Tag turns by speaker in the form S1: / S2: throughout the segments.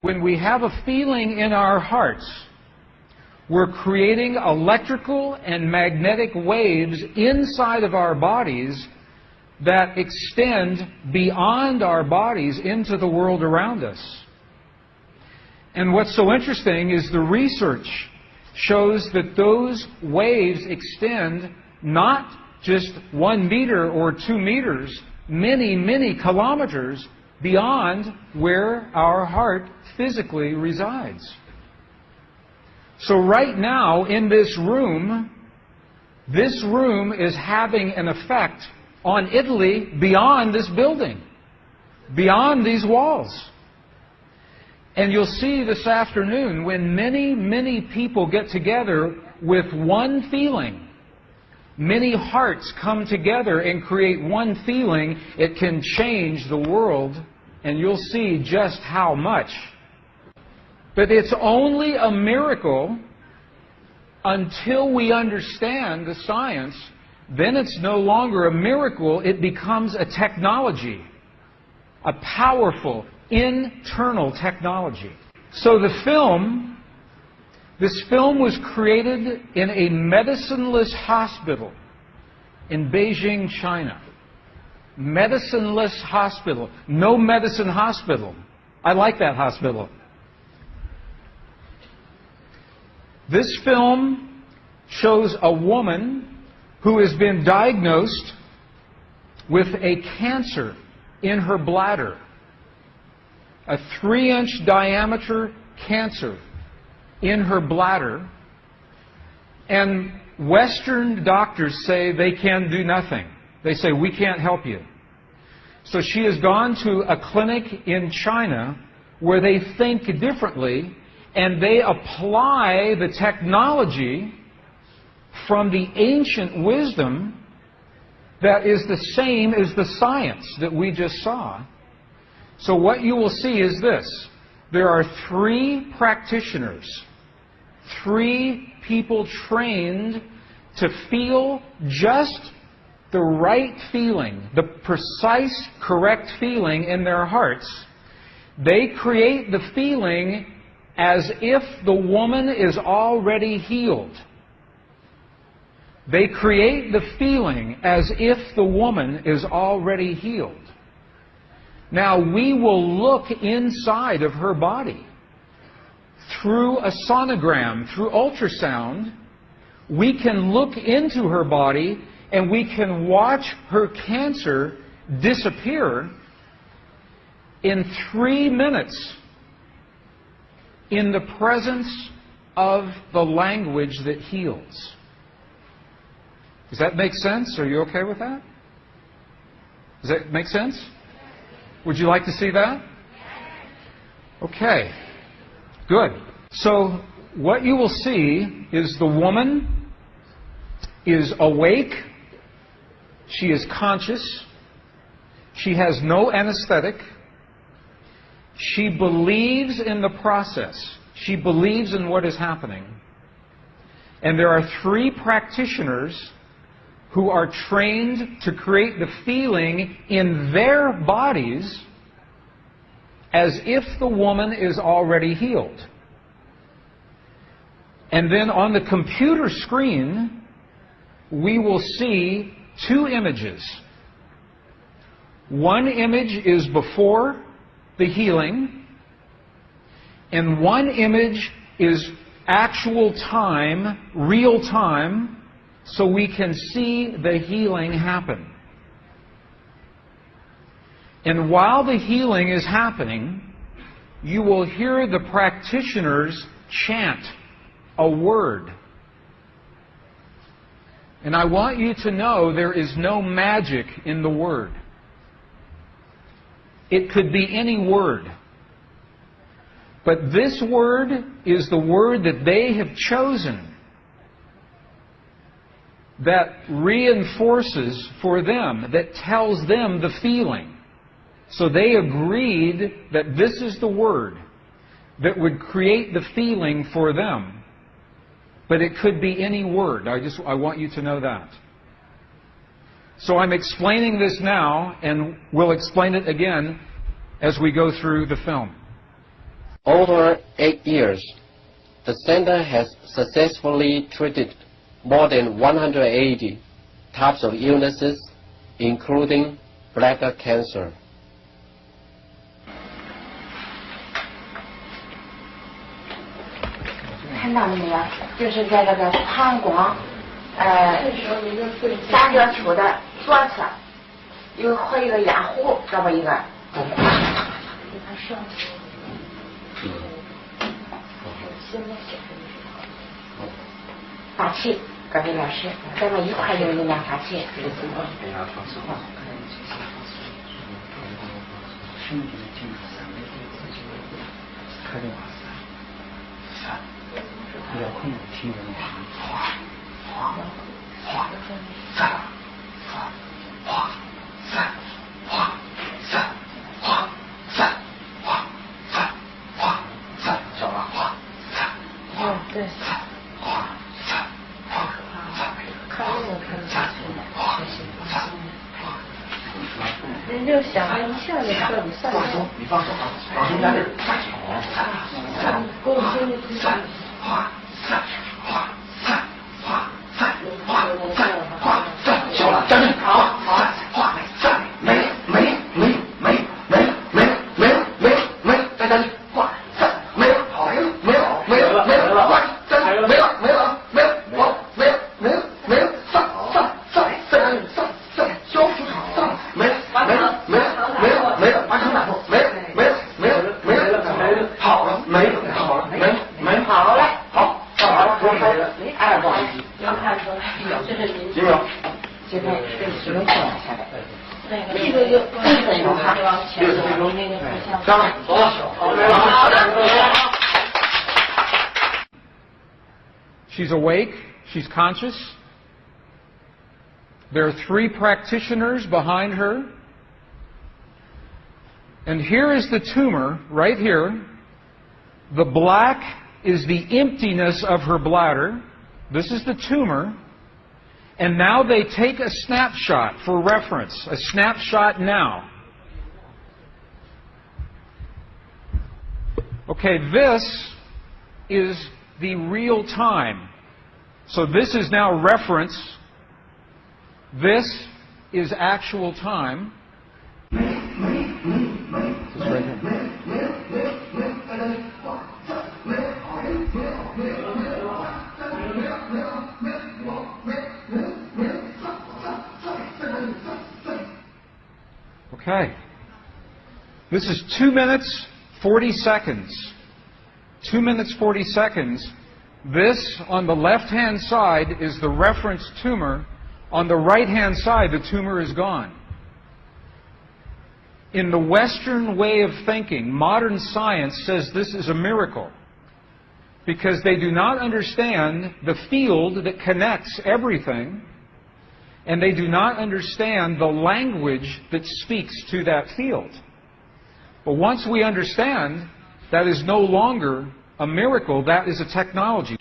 S1: When we have a feeling in our hearts, we're creating electrical and magnetic waves inside of our bodies that extend beyond our bodies into the world around us. And what's so interesting is the research shows that those waves extend not just 1 meter or 2 meters, many, many kilometers beyond where our heart physically resides. So right now in this room is having an effect on Italy beyond this building, beyond these walls. And you'll see this afternoon when many, many people get together with one feeling, many hearts come together and create one feeling, it can change the world, and you'll see just how much. But it's only a miracle until we understand the science. Then it's no longer a miracle, it becomes a technology, a powerful internal technology. So this film was created in a medicineless hospital in Beijing, China. Medicineless hospital. No medicine hospital. I like that hospital. This film shows a woman who has been diagnosed with a cancer in her bladder. A 3-inch diameter cancer in her bladder. And Western doctors say they can do nothing. They say, we can't help you. So she has gone to a clinic in China where they think differently, and they apply the technology from the ancient wisdom that is the same as the science that we just saw. So what you will see is this. There are 3 practitioners, 3 people trained to feel just the right feeling, the precise, correct feeling in their hearts. They create the feeling as if the woman is already healed. They create the feeling as if the woman is already healed. Now, we will look inside of her body through a sonogram, through ultrasound. We can look into her body and we can watch her cancer disappear in 3 minutes in the presence of the language that heals. Does that make sense? Are you okay with that? Does that make sense? Would you like to see that? Okay. Good. So what you will see is the woman is awake. She is conscious. She has no anesthetic. She believes in the process. She believes in what is happening. And there are 3 practitioners who are trained to create the feeling in their bodies as if the woman is already healed. And then on the computer screen, we will see 2 images. One image is before the healing, and one image is actual time, real time, so we can see the healing happen. And while the healing is happening, you will hear the practitioners chant a word. And I want you to know there is no magic in the word. It could be any word. But this word is the word that they have chosen that reinforces for them, that tells them the feeling. So they agreed that this is the word that would create the feeling for them. But it could be any word. I want you to know that. So I'm explaining this now, and we'll explain it again as we go through the film.
S2: Over 8 years, the center has successfully treated more than 180 types of illnesses, including bladder cancer.
S3: 看到了没有？就是在这个膀胱，三角处的左侧，有和一个压壶，这么一个。法器，各位老师，咱们一块用力量法器。
S4: 开电话3、不要控制听着那声音，哗哗哗3、哗3、哗3、哗3、哗3、哗3，小了哗3、
S3: 对。
S4: 哗3、哗3、
S3: 看那个看得下去了。
S4: 哗3、
S3: 人就想着一下就彻底散了。
S4: 你放手啊，往中间这儿3、哗3、哗3、哗3、哗3、哗3，行了，站住，哗3、没了，再站住，哗3，没了，好，没了，哗3，没了，消除3，没了，完成打破，没了，好了，没了，好了，不好意思，
S3: 能看出来，这是您。
S4: 几秒？
S3: 这边只能放下来。这个有1分钟哈，60分钟那个
S4: 上来，走了，好的。
S1: She's awake. She's conscious. There are 3 practitioners behind her. And here is the tumor, right here. The black is the emptiness of her bladder. This is the tumor. And now they take a snapshot for reference. A snapshot now. Okay, this is the real time. So this is now reference. This is actual time. This is right here. Okay. This is 2 minutes, 40 seconds. 2 minutes, 40 seconds. This, on the left-hand side, is the reference tumor. On the right-hand side, the tumor is gone. In the Western way of thinking, modern science says this is a miracle because they do not understand the field that connects everything, and they do not understand the language that speaks to that field. But once we understand, that is no longer a miracle, that is a technology.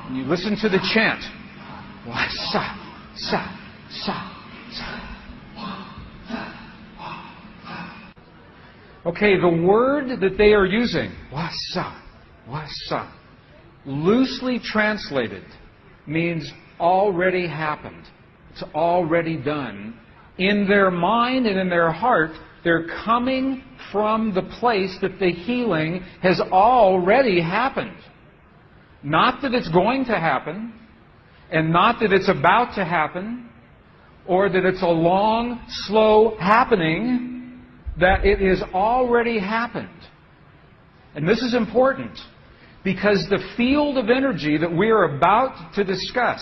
S1: And you listen to the chant. Sa, sa, sa, sa. Okay, the word that they are using, wasa, loosely translated, means already happened. It's already done. In their mind and in their heart, they're coming from the place that the healing has already happened. Not that it's going to happen, and not that it's about to happen, or that it's a long, slow happening, that it has already happened. And this is important, because the field of energy that we are about to discuss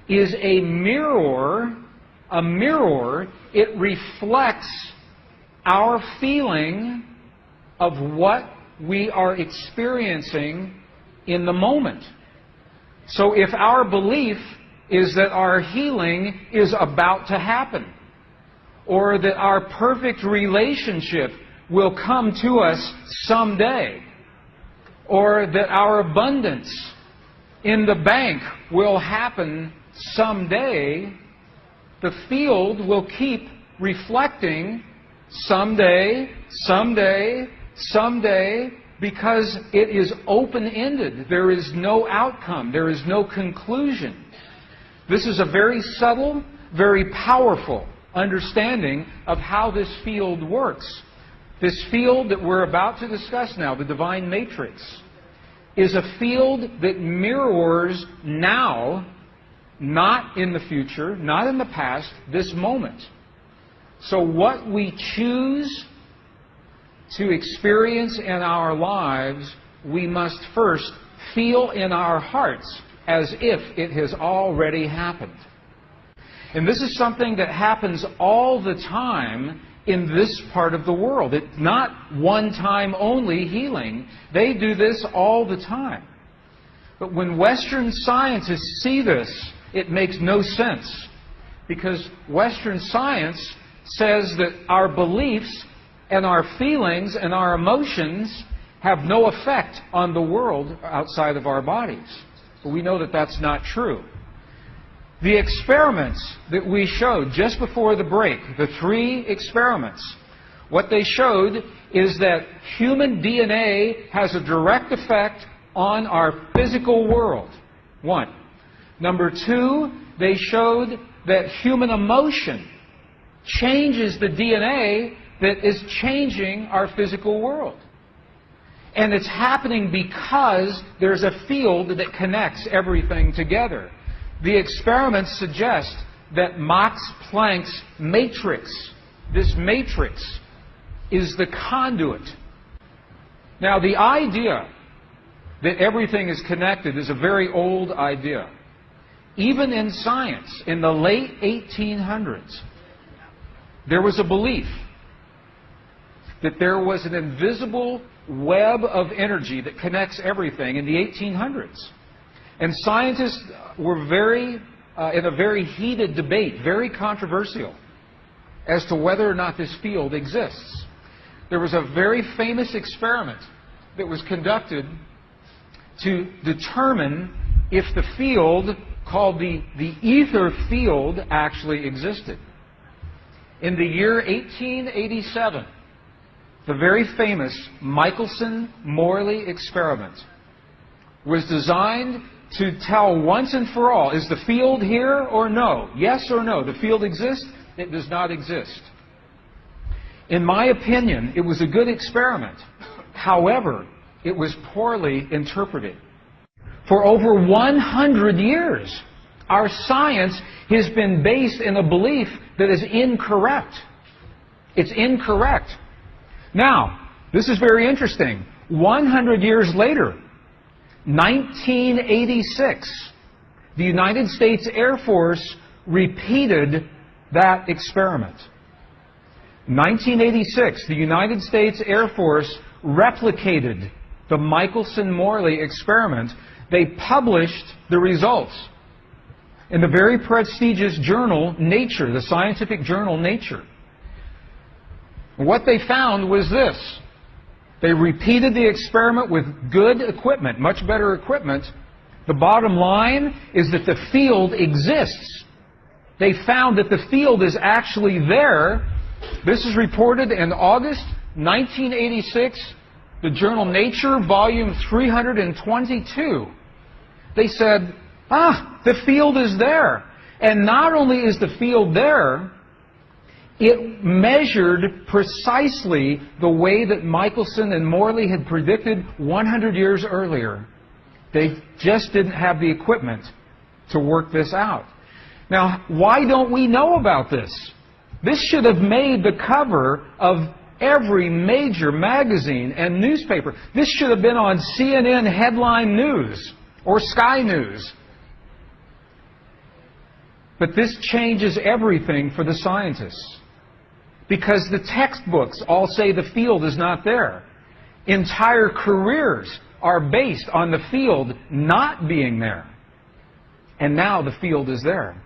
S1: is a mirror. A mirror, it reflects our feeling of what we are experiencing in the moment. So if our belief is that our healing is about to happen, or that our perfect relationship will come to us someday, or that our abundance in the bank will happen someday, the field will keep reflecting someday, someday, someday, because it is open-ended. There is no outcome. There is no conclusion. This is a very subtle, very powerful understanding of how this field works. This field that we're about to discuss now, the divine matrix, is a field that mirrors now, not in the future, not in the past, this moment. So what we choose to experience in our lives, we must first feel in our hearts as if it has already happened. And this is something that happens all the time in this part of the world. It's not one-time only healing. They do this all the time. But when Western scientists see this, it makes no sense. Because Western science says that our beliefs and our feelings and our emotions have no effect on the world outside of our bodies. But we know that that's not true. The experiments that we showed just before the break, the 3 experiments, what they showed is that human DNA has a direct effect on our physical world. 1. Number 2, they showed that human emotion changes the DNA that is changing our physical world. And it's happening because there's a field that connects everything together. The experiments suggest that Max Planck's matrix, this matrix, is the conduit. Now, the idea that everything is connected is a very old idea. Even in science, in the late 1800s, there was a belief that there was an invisible web of energy that connects everything in the 1800s. And scientists were in a very heated debate, very controversial, as to whether or not this field exists. There was a very famous experiment that was conducted to determine if the field called the ether field actually existed. In the year 1887, the very famous Michelson-Morley experiment was designed to tell once and for all, is the field here or no? Yes or no? The field exists? It does not exist. In my opinion, it was a good experiment. However, it was poorly interpreted. For over 100 years, our science has been based in a belief that is incorrect. It's incorrect. Now, this is very interesting. 100 years later, 1986, the United States Air Force repeated that experiment. 1986, the United States Air Force replicated the Michelson-Morley experiment. They published the results in the very prestigious journal Nature, the scientific journal Nature. What they found was this. They repeated the experiment with good equipment, much better equipment. The bottom line is that the field exists. They found that the field is actually there. This is reported in August 1986, the journal Nature, volume 322. They said, the field is there. And not only is the field there, it measured precisely the way that Michelson and Morley had predicted 100 years earlier. They just didn't have the equipment to work this out. Now, why don't we know about this? This should have made the cover of every major magazine and newspaper. This should have been on CNN headline news or Sky News. But this changes everything for the scientists. Because the textbooks all say the field is not there. Entire careers are based on the field not being there. And now the field is there.